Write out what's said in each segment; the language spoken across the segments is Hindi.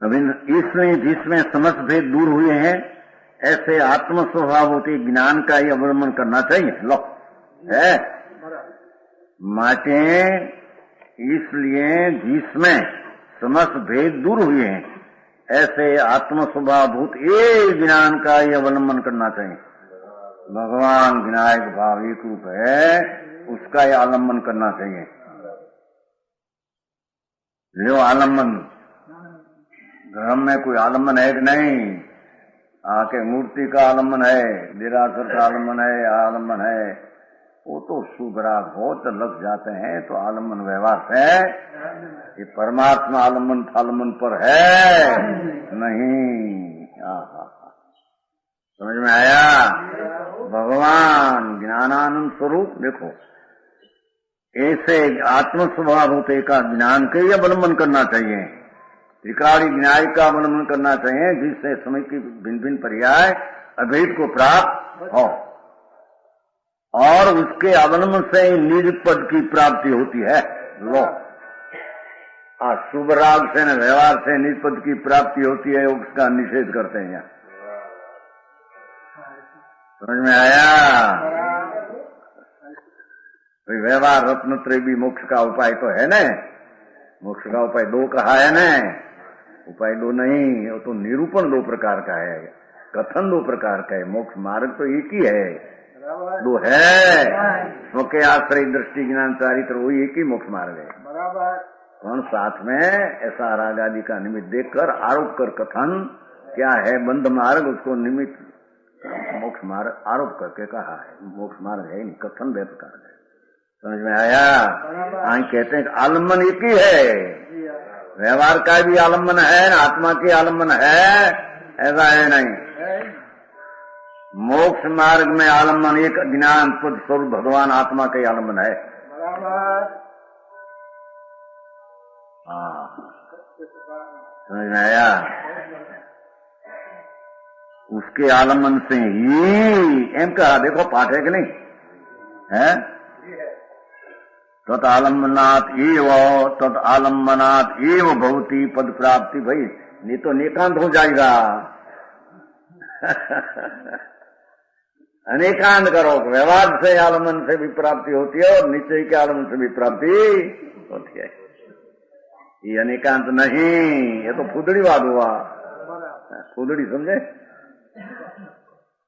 अब इसमें जिसमें समस्त भेद दूर हुए हैं ऐसे आत्म स्वभाव होते ज्ञान का ही अवलंबन करना चाहिए। लो है माटे इसलिए जिसमें समस्त भेद दूर हुए हैं ऐसे आत्म स्वभावभूत एक ज्ञान का ही अवलंबन करना चाहिए। भगवान विनायक भाव एक रूप है, उसका ही आलम्बन करना चाहिए। जो आलम्बन धर्म में कोई आलम्बन है कि नहीं? आके मूर्ति का आलम्बन है, निराकर का आलम्बन है, आलम्बन है, वो तो शुभराग हो तो लग जाते हैं तो आलम्बन व्यवहार है। ये परमात्मा आलम्बन फालम्बन पर है नहीं। समझ में आया? भगवान ज्ञानानंद स्वरूप देखो ऐसे आत्म स्वभाव होते का ज्ञान के ही अवलंबन करना चाहिए, त्रिकाली न्याय का अवलंबन करना चाहिए, जिससे समय की भिन्न भिन्न पर्याय अभेद को प्राप्त हो और उसके अवलंबन से निज पद की प्राप्ति होती है। लो शुभ राग से न व्यवहार से निज पद की प्राप्ति होती है, उसका निषेध करते हैं। समझ में आया? व्यवहार रत्नत्रय भी मोक्ष का उपाय तो है न। मोक्ष का उपाय दो कहा है न, उपाय दो नहीं, वो तो निरूपण दो प्रकार का है, कथन दो प्रकार का है। मोक्ष मार्ग तो एक ही है, दो है। स्वके आश्रय दृष्टि ज्ञान चारित्र वही एक ही मोक्ष मार्ग है। कौन साथ में ऐसा राग आदि का निमित्त देखकर आरोप कर कथन क्या है बंध मार्ग, उसको निमित्त मोक्ष मार्ग आरोप करके कहा है। मोक्ष मार्ग है नहीं, कथन दे प्रकार है। समझ में आया? कहते हैं आलम्बन एक ही है, व्यवहार का भी आलम्बन है, आत्मा की आलम्बन है, ऐसा है नहीं। मोक्ष मार्ग में आलम्बन एक ज्ञान पद स्वरूप भगवान आत्मा का ही आलम्बन है। समझ में आया? उसके आलम्बन से ही एम कहा, देखो पाठ है कि नहीं है? तत् आलम्बनात् एव तत् आलम्बनात् एव भवति पद प्राप्ति। भाई नहीं तो निकांत हो जाएगा। अनेकांत करो, व्यवहार से आलम्बन से भी प्राप्ति होती है और निश्चय के आलम्बन से भी प्राप्ति होती है। ये अनेकांत नहीं, ये तो फुदड़ीवाद हुआ। फुदड़ी समझे?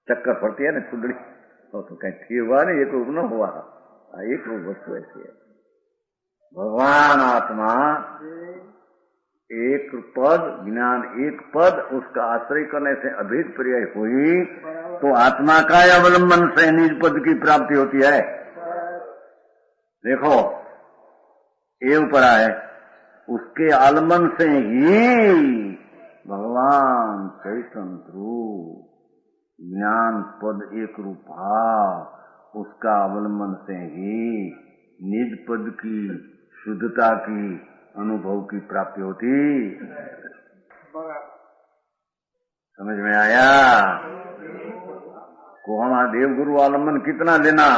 चक्कर पड़ती है ना फुदड़ी, तो कहीं थी हुआ नहीं, एक रूप न हुआ, एक रूप वस्तु ऐसी है। भगवान आत्मा एक पद ज्ञान एक पद, उसका आश्रय करने से अभेद पर्याय हुई तो आत्मा का अवलंबन से निज पद की प्राप्ति होती है। देखो एवं परा है, उसके आलम्बन से ही भगवान चैतन्य रूप ज्ञान पद एक रूप भाव, उसका अवलंबन से ही निज पद की शुद्धता की अनुभव की प्राप्ति होती। समझ में आया? को हमारा देव गुरु आलम्बन कितना लेना,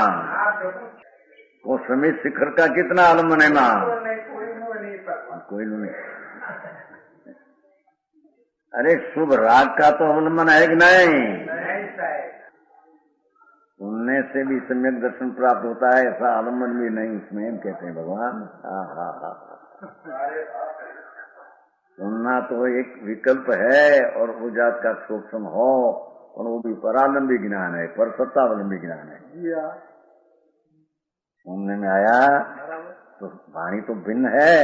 वो समेत शिखर का कितना आलम्बन है ना, कोई नहीं। अरे शुभ राग का तो अवलंबन है कि नहीं? सुनने से भी सम्यक दर्शन प्राप्त होता है, ऐसा आलम्बन भी नहीं उसमें, कहते हैं भगवान। सुनना तो एक विकल्प है और वो जात का सूक्ष्म हो, और वो भी परालंबी ज्ञान है, पर सत्तावलंबी ज्ञान है। सुनने में आया तो वाणी तो भिन्न है,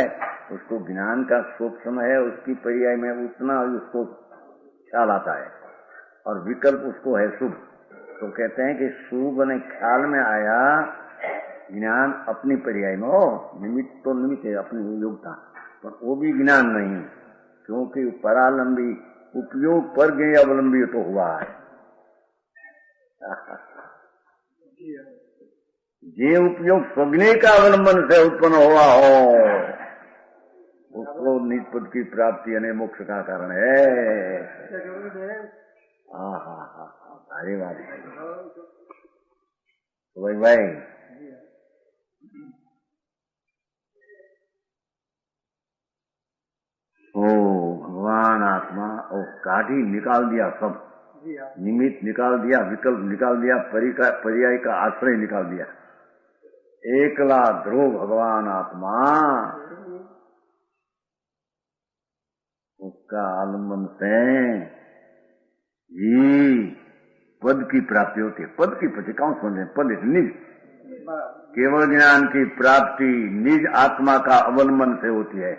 उसको ज्ञान का सूक्ष्म है, उसकी पर्याय में उतना उसको ख्याल आता है, और विकल्प उसको है शुभ। तो कहते हैं कि शुभ ने ख्याल में आया ज्ञान अपनी पर्याय में हो, निमित्त तो निमित्त है अपनी योग्यता, पर वो भी ज्ञान नहीं, क्योंकि परालंबी उपयोग पर गए अवलंबी तो हुआ है। जे उपयोग स्वग्नि का अवलंबन से उत्पन्न हुआ हो उसको निज पद की प्राप्ति यानी मोक्ष का कारण है। अरे बात भाई ओ भगवान काढ़ी निकाल दिया सब, निमित्त निकाल दिया, विकल्प निकाल दिया, पर्याय का आश्रय निकाल दिया। एकला ध्रुव भगवान आत्मा, उसका आलम्बन से ही पद की प्राप्ति होती है। पद की पति कौन समझे? पद निज, केवल ज्ञान की प्राप्ति निज आत्मा का अवलंबन से होती है।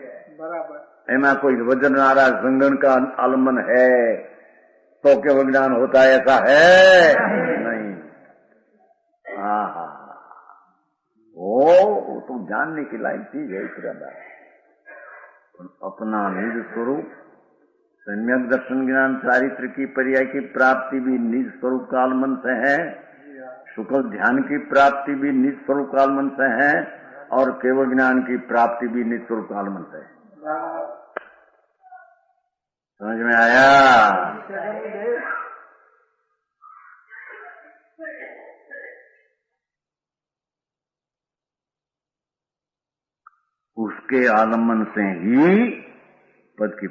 एमा कोई वजन नाराज संगन का आलम्बन है तो केवल ज्ञान होता है, ऐसा है नहीं। हाँ, वो तो जानने की लायक चीज है इतना। अपना निज स्वरूप सम्यक दर्शन ज्ञान चारित्र की पर्याय की प्राप्ति भी निज स्वरूप कालमन से है, शुक्ल ध्यान की प्राप्ति भी निज स्वरूप कालमन से है, और केवल ज्ञान की प्राप्ति भी निज स्वरूप कालमन से है। समझ में आया? उसके आलम्बन से ही पद की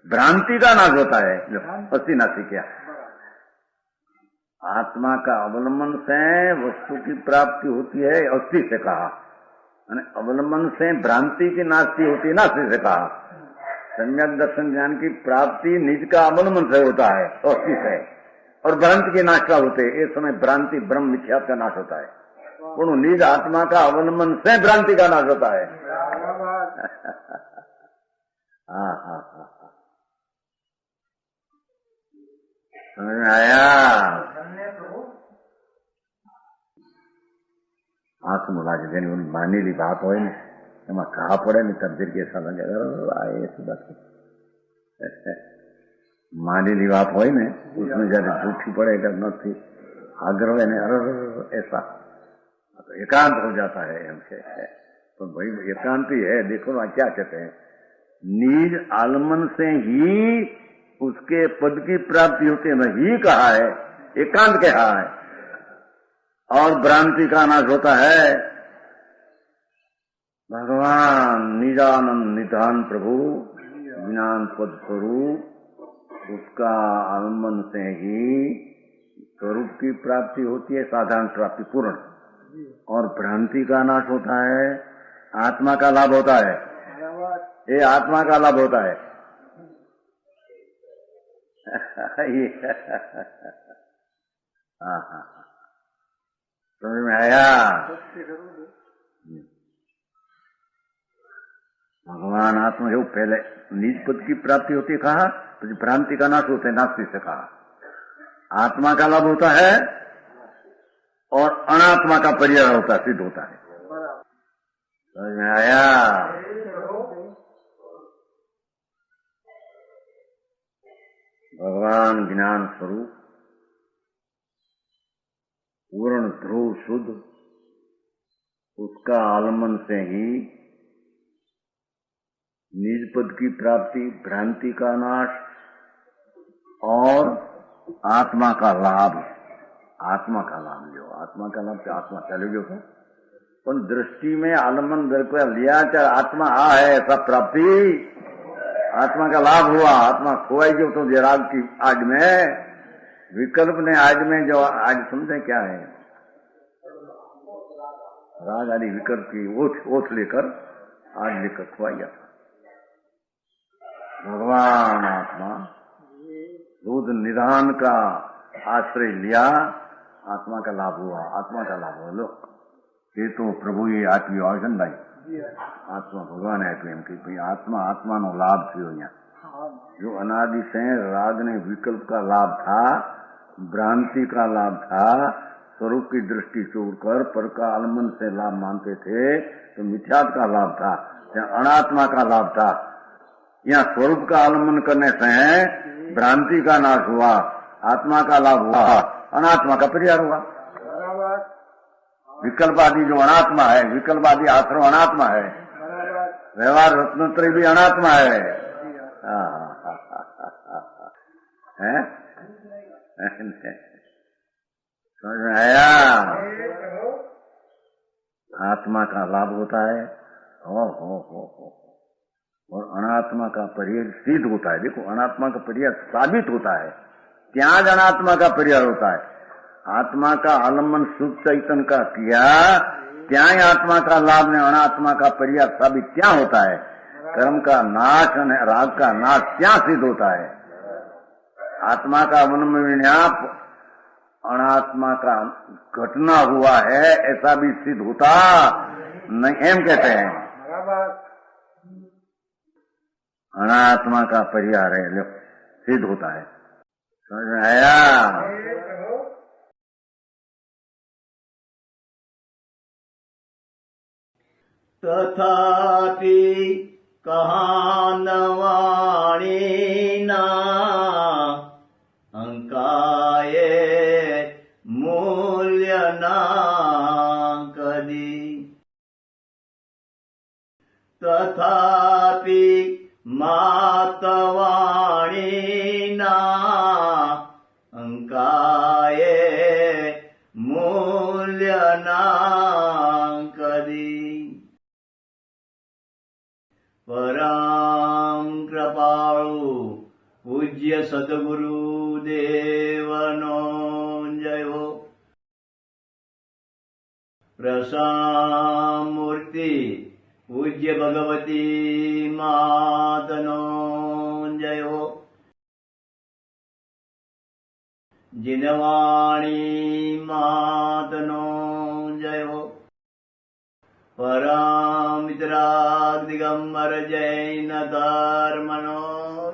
भ्रांति का नाश होता है। अस्थि नाशी क्या? आत्मा का अवलंबन से वस्तु की प्राप्ति होती है, अस्थि से कहा। अवलंबन से भ्रांति की नास्ति होती है, नास्ति से कहा। सम्यक दर्शन ज्ञान की प्राप्ति निज का अवलंबन से होता है, अस्थि से, और भ्रांति के नाश का होते हैं। इस समय भ्रांति ब्रह्म मिथ्यात्व का नाश होता है, निज आत्मा का अवलंबन से भ्रांति का नाश होता है। हाँ, समझ में आया? आत्मलाज જેની માનેલી વાત હોય ને એમાં ઘા પડે ને તરદીર કે ऐसा लगे मानेली बात હોય ને उसमें जब झूठी पड़े अगर नहीं आग्रह है ऐसा तो एकांत हो जाता है हमसे। तो भाई एकांति है, देखो ना क्या कहते हैं, निज आलमन से ही उसके पद की प्राप्ति होती है। ही कहा है, एकांत कहा है, और भ्रांति का नाश होता है। भगवान निजानंद निधान प्रभु ज्ञान पद स्वरूप, उसका आलम्बन से ही स्वरूप की प्राप्ति होती है, साधारण प्राप्ति पूर्ण, और भ्रांति का नाश होता है, आत्मा का लाभ होता है। ये आत्मा का लाभ होता है। हाँ, समझ में आया? भगवान आत्मा जो पहले निज पद की प्राप्ति होती है कहा, तो भ्रांति का नाश होता है, नास्ति से कहा। आत्मा का लाभ होता है और अनात्मा का पर्याय होता है, सिद्ध होता है। समझ में आया? भगवान ज्ञान स्वरूप पूर्ण ध्रुव शुद्ध, उसका आलम्बन से ही निज पद की प्राप्ति, भ्रांति का नाश और आत्मा का लाभ। आत्मा का लाभ लो, आत्मा का लाभ, आत्मा चले गयो तो पण दृष्टि में आलम्बन लिया, चाहे आत्मा आ है ऐसा प्राप्ति, आत्मा का लाभ हुआ। आत्मा खोई गयो तो राग की आग में, विकल्प ने आग में जो आज समझे क्या है, राग आदि विकल्प की ओठ लेकर आग लेकर खुआया था। भगवान आत्मा दूध निधान का आश्रय लिया, आत्मा का लाभ हुआ, आत्मा का लाभ हुआ। लो ये तो प्रभु ये आत्मी आयोजन भाई, आत्मा भगवान है प्रेम की भाई, आत्मा आत्मा नो लाभ थयो। यहाँ जो अनादि से राग ने विकल्प का लाभ था, भ्रांति का लाभ था, स्वरूप की दृष्टि छोड़कर पर का आलम्बन से लाभ मानते थे, तो मिथ्यात्व का लाभ था, यहाँ अनात्मा का लाभ था। यहाँ स्वरूप का आलम्बन करने से भ्रांति का नाश हुआ, आत्मा का लाभ हुआ, अनात्मा का परिहार हुआ। विकल्पवादी जो अनात्मा है, विकल्पवादी आश्रम अनात्मा है, व्यवहार रत्नत्रय भी अनात्मा है। समझ में आया? आत्मा का लाभ होता है। हो और अनात्मा का परिहार सिद्ध होता है। देखो, अनात्मा का परिहार साबित होता है, ત્યાં જ अनात्मा का परिहार होता है। आत्मा का आलम्बन शुद्ध चैतन्य का किया, ત્યાં ही आत्मा का लाभ ने अनात्मा का परिहार साबित क्या होता है। कर्म का नाश और राग का नाश क्या सिद्ध होता है। आत्मा का उन्मय विन्याप अनात्मा का घटना हुआ है ऐसा भी सिद्ध होता नहीं, एम कहते हैं। अनात्मा का परिहार है, सिद्ध होता है। समझ में आया। तथापि कहानवाणीना अंकाये मूल्यना कदी। तथापि मातवाणीना अंकाये मूल्यना कदी। परम कृपाळु पूज्य सद्गुरु देवनो जय हो। प्रसामूर्ति पूज्य भगवती मातनो जय हो। जिनवाणी मातनो जय हो। परम मित्राग दिगंबर जैन धर्मनो